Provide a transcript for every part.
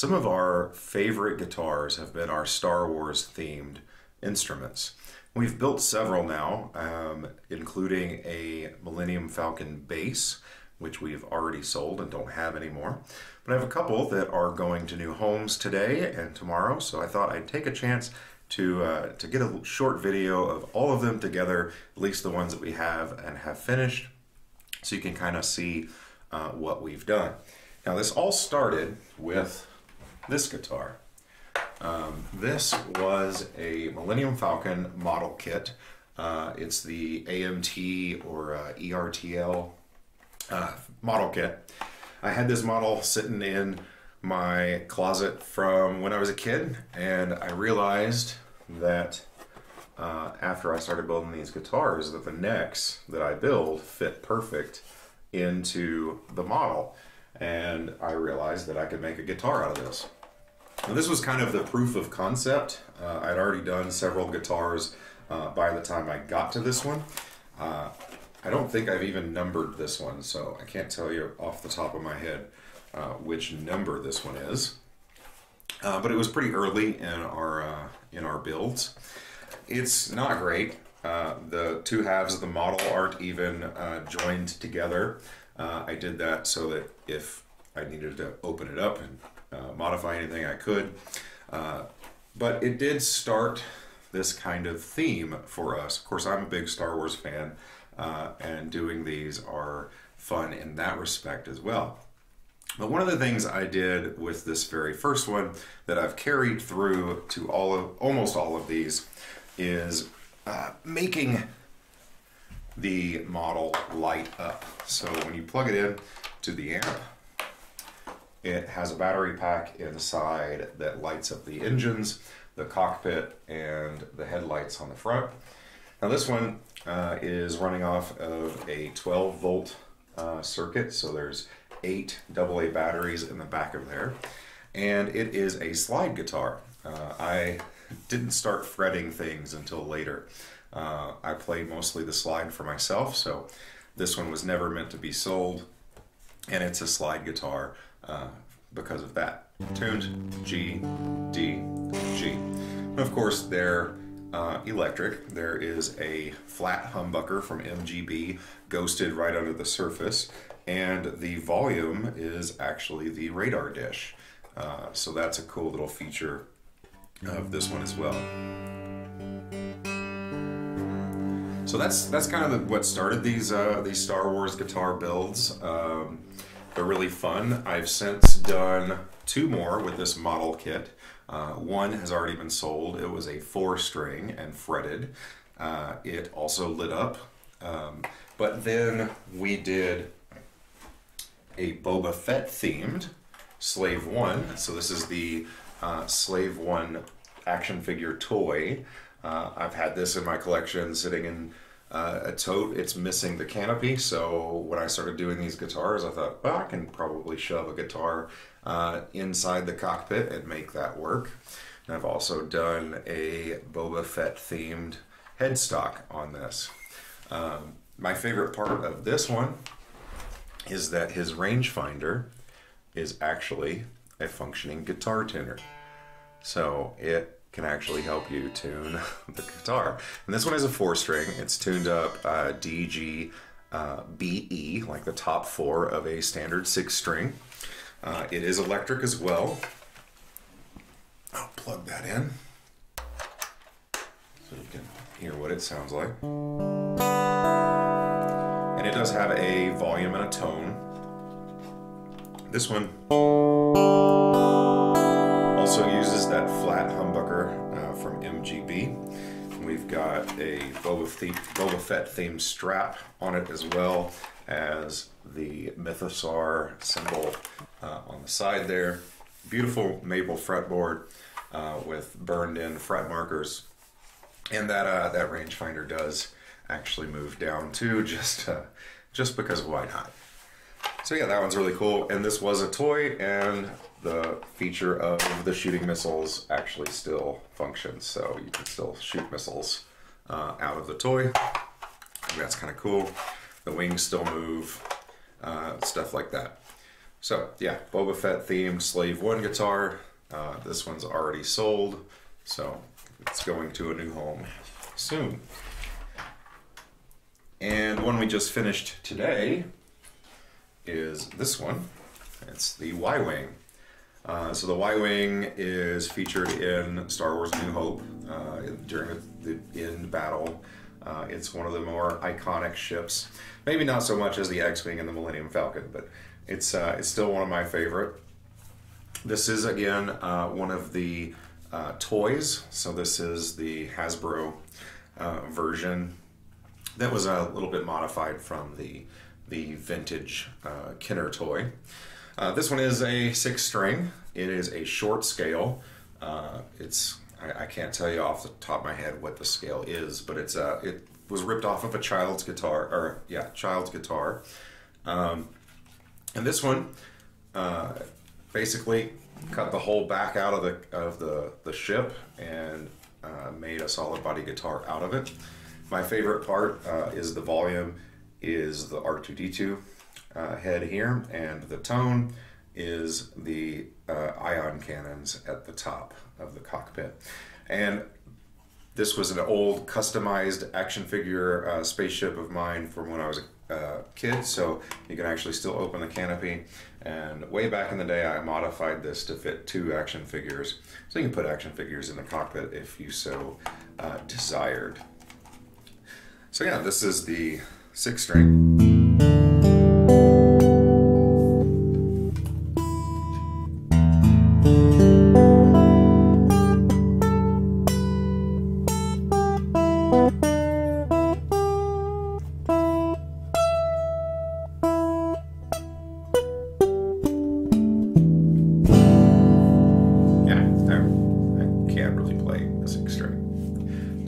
Some of our favorite guitars have been our Star Wars themed instruments. We've built several now, including a Millennium Falcon bass, which we've already sold and don't have anymore. But I have a couple that are going to new homes today and tomorrow, so I thought I'd take a chance to get a short video of all of them together, at least the ones that we have and have finished, so you can kind of see what we've done. Now this all started with this guitar. This was a Millennium Falcon model kit. It's the AMT or ERTL model kit. I had this model sitting in my closet from when I was a kid, and I realized that after I started building these guitars that the necks that I build fit perfect into the model, and I realized that I could make a guitar out of this. Now, this was kind of the proof of concept. I'd already done several guitars by the time I got to this one. I don't think I've even numbered this one, so I can't tell you off the top of my head which number this one is. But it was pretty early in our builds. It's not great. The two halves of the model aren't even joined together. I did that so that if I needed to open it up and modify anything, I could. But it did start this kind of theme for us. Of course, I'm a big Star Wars fan, and doing these are fun in that respect as well. But one of the things I did with this very first one that I've carried through to almost all of these is making the model light up. So when you plug it in to the amp, it has a battery pack inside that lights up the engines, the cockpit, and the headlights on the front. Now this one is running off of a 12 volt circuit, so there's 8 AA batteries in the back of there, and it is a slide guitar. I didn't start fretting things until later. I play mostly the slide for myself, so this one was never meant to be sold, and it's a slide guitar because of that. Tuned G, D, G. And of course they're electric. There is a flat humbucker from MGB ghosted right under the surface, and the volume is actually the radar dish. So that's a cool little feature of this one as well. So that's kind of what started these Star Wars guitar builds. They're really fun. I've since done 2 more with this model kit. One has already been sold. It was a 4-string and fretted. It also lit up. But then we did a Boba Fett themed Slave One. So this is the Slave One action figure toy. I've had this in my collection sitting in a tote. It's missing the canopy, so when I started doing these guitars, I thought, well, I can probably shove a guitar inside the cockpit and make that work. And I've also done a Boba Fett themed headstock on this. My favorite part of this one is that his rangefinder is actually a functioning guitar tuner. So it can actually help you tune the guitar. And this one is a 4-string. It's tuned up D, G, B, E, like the top 4 of a standard 6-string. It is electric as well. I'll plug that in so you can hear what it sounds like. And it does have a volume and a tone. This one also uses that flat humbucker from MGB. We've got a Boba Fett themed strap on it, as well as the Mythosaur symbol on the side there. Beautiful maple fretboard with burned in fret markers. And that rangefinder does actually move down too, just because why not? So yeah, that one's really cool, and this was a toy, and the feature of the shooting missiles actually still functions, so you can still shoot missiles out of the toy. That's kind of cool. The wings still move, stuff like that. So yeah, Boba Fett themed Slave 1 guitar. This one's already sold, so it's going to a new home soon. And one we just finished today is this one. It's the YWing. So the YWing is featured in Star Wars New Hope during the end battle. It's one of the more iconic ships. Maybe not so much as the X-Wing and the Millennium Falcon, but it's still one of my favorite. This is, again, one of the toys. So this is the Hasbro version that was a little bit modified from the vintage Kenner toy. This one is a 6-string. It is a short scale. I can't tell you off the top of my head what the scale is, but it was ripped off of a child's guitar, child's guitar. And this one basically cut the whole back out of the ship and made a solid body guitar out of it. My favorite part is the volume, is the R2-D2 head here, and the tone is the ion cannons at the top of the cockpit. And this was an old customized action figure spaceship of mine from when I was a kid, so you can actually still open the canopy. And way back in the day, I modified this to fit 2 action figures, so you can put action figures in the cockpit if you so desired. So yeah, this is the 6-string.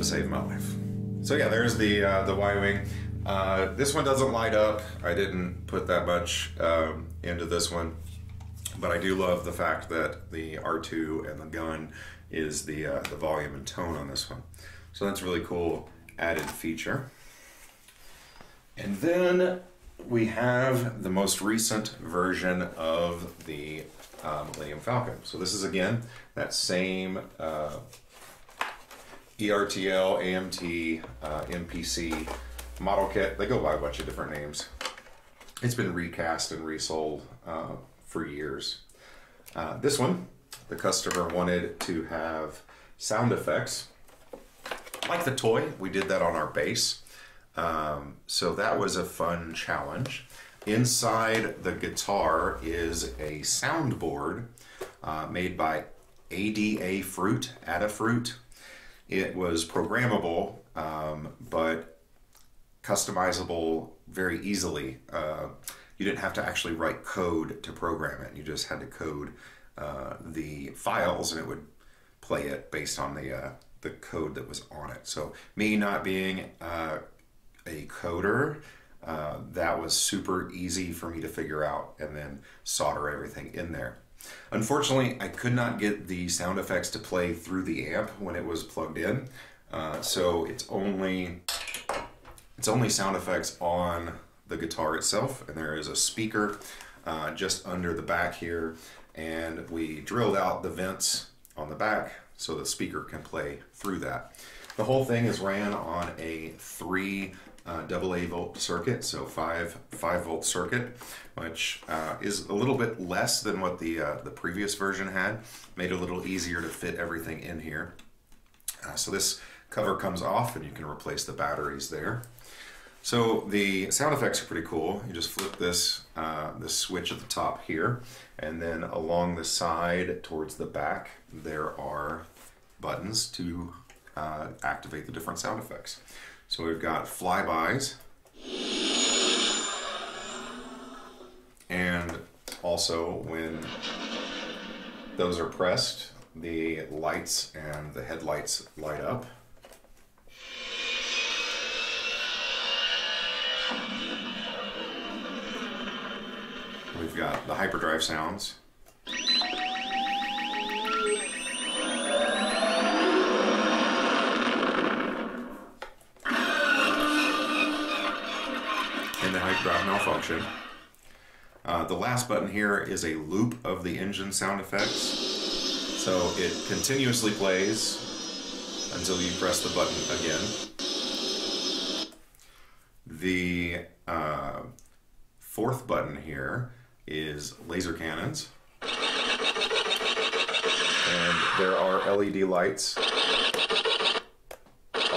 Save my life. So yeah, there's the YWing. This one doesn't light up. I didn't put that much into this one, but I do love the fact that the R2 and the gun is the volume and tone on this one. So that's a really cool added feature. And then we have the most recent version of the Millennium Falcon. So this is, again, that same ERTL, AMT, MPC model kit. They go by a bunch of different names. It's been recast and resold for years. This one, the customer wanted to have sound effects. Like the toy, we did that on our base. So that was a fun challenge. Inside the guitar is a soundboard made by Adafruit. It was programmable, but customizable very easily. You didn't have to actually write code to program it. You just had to code the files, and it would play it based on the code that was on it. So me not being a coder, that was super easy for me to figure out and then solder everything in there. Unfortunately, I could not get the sound effects to play through the amp when it was plugged in, so it's only sound effects on the guitar itself, and there is a speaker just under the back here, and we drilled out the vents on the back so the speaker can play through that. The whole thing is ran on a 3 AA volt circuit, so 5 volt circuit, which is a little bit less than what the previous version had. Made it a little easier to fit everything in here. So this cover comes off, and you can replace the batteries there. So the sound effects are pretty cool. You just flip this switch at the top here, and then along the side towards the back there are buttons to activate the different sound effects. So we've got flybys, and also when those are pressed, the lights and the headlights light up. We've got the hyperdrive sounds. And the hyperdrive malfunction. The last button here is a loop of the engine sound effects. So it continuously plays until you press the button again. The fourth button here is laser cannons. And there are LED lights on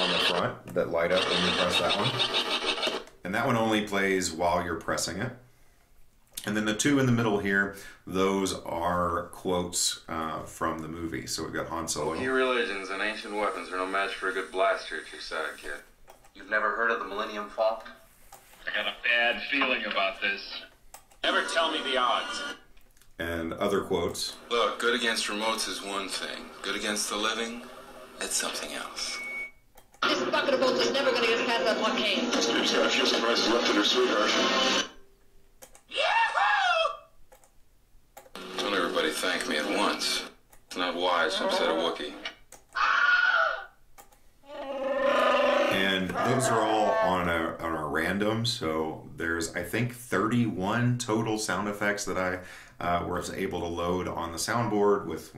the front that light up when you press that one. And that one only plays while you're pressing it. And then the two in the middle here, those are quotes from the movie. So we've got Han Solo. New religions and ancient weapons are no match for a good blaster at your side, kid. You've never heard of the Millennium Falcon? I got a bad feeling about this. Never tell me the odds. And other quotes. Look, good against remotes is one thing. Good against the living, it's something else. This bucket of bolts is never going to get past that blockade. Steve's got a few surprises left in her sweetheart. Don't everybody thank me at once. It's not wise from said a Wookiee. And those are all on a random, so there's, I think, 31 total sound effects that I was able to load on the soundboard with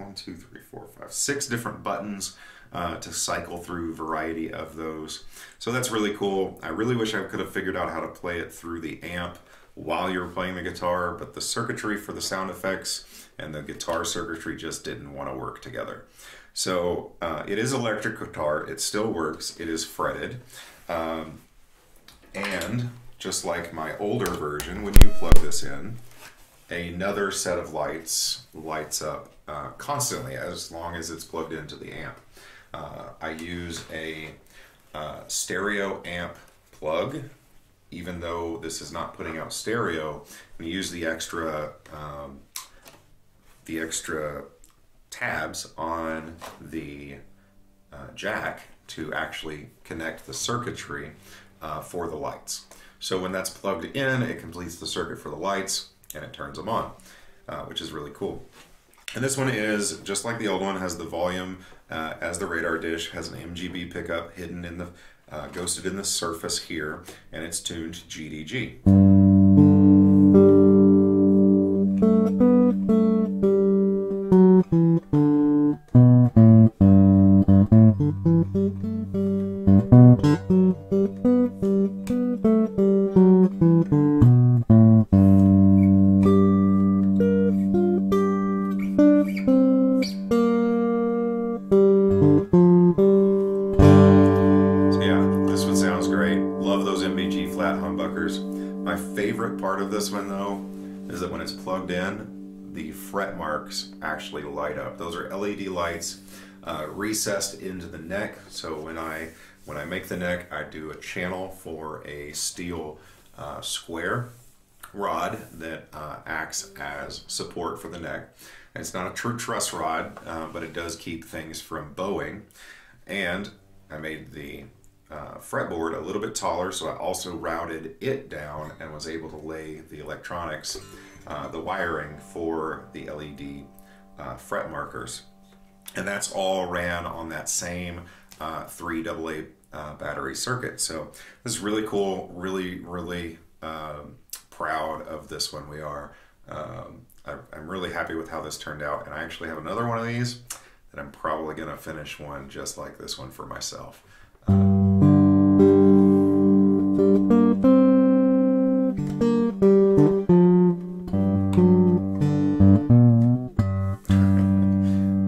6 different buttons to cycle through a variety of those. So that's really cool. I really wish I could have figured out how to play it through the amp while you were playing the guitar, but the circuitry for the sound effects and the guitar circuitry just didn't want to work together. So it is electric guitar, it still works, it is fretted, and just like my older version, when you plug this in, another set of lights lights up constantly as long as it's plugged into the amp. I use a stereo amp plug, even though this is not putting out stereo. We use the extra tabs on the jack to actually connect the circuitry for the lights. So when that's plugged in, it completes the circuit for the lights and it turns them on, which is really cool. And this one is, just like the old one, has the volume as the radar dish, has an MGB pickup hidden in the, ghosted in the surface here, and it's tuned to GDG. My favorite part of this one, though, is that when it's plugged in, the fret marks actually light up. Those are LED lights recessed into the neck. So when I make the neck, I do a channel for a steel square rod that acts as support for the neck. And it's not a true truss rod, but it does keep things from bowing. And I made the fretboard a little bit taller, so I also routed it down and was able to lay the electronics, the wiring for the LED fret markers. And that's all ran on that same 3 AA battery circuit. So this is really cool, really proud of this one. We are. I'm really happy with how this turned out, and I actually have another one of these that I'm probably going to finish one just like this one for myself.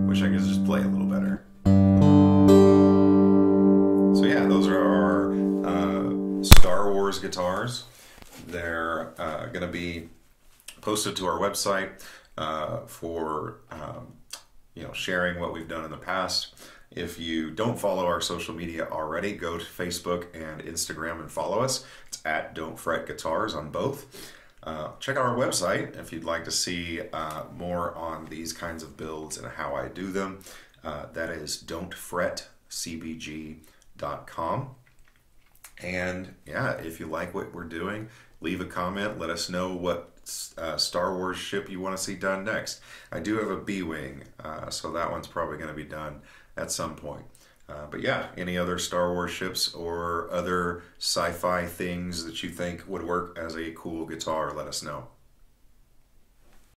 Wish I could just play a little better. So yeah, those are our Star Wars guitars. They're going to be posted to our website for sharing what we've done in the past. If you don't follow our social media already, go to Facebook and Instagram and follow us. It's at Don't Fret Guitars on both. Check out our website if you'd like to see more on these kinds of builds and how I do them. That is don'tfretcbg.com. And yeah, if you like what we're doing, leave a comment. Let us know what Star Wars ship you want to see done next. I do have a B-Wing, so that one's probably going to be done at some point. But yeah, any other Star Wars ships or other sci-fi things that you think would work as a cool guitar, let us know.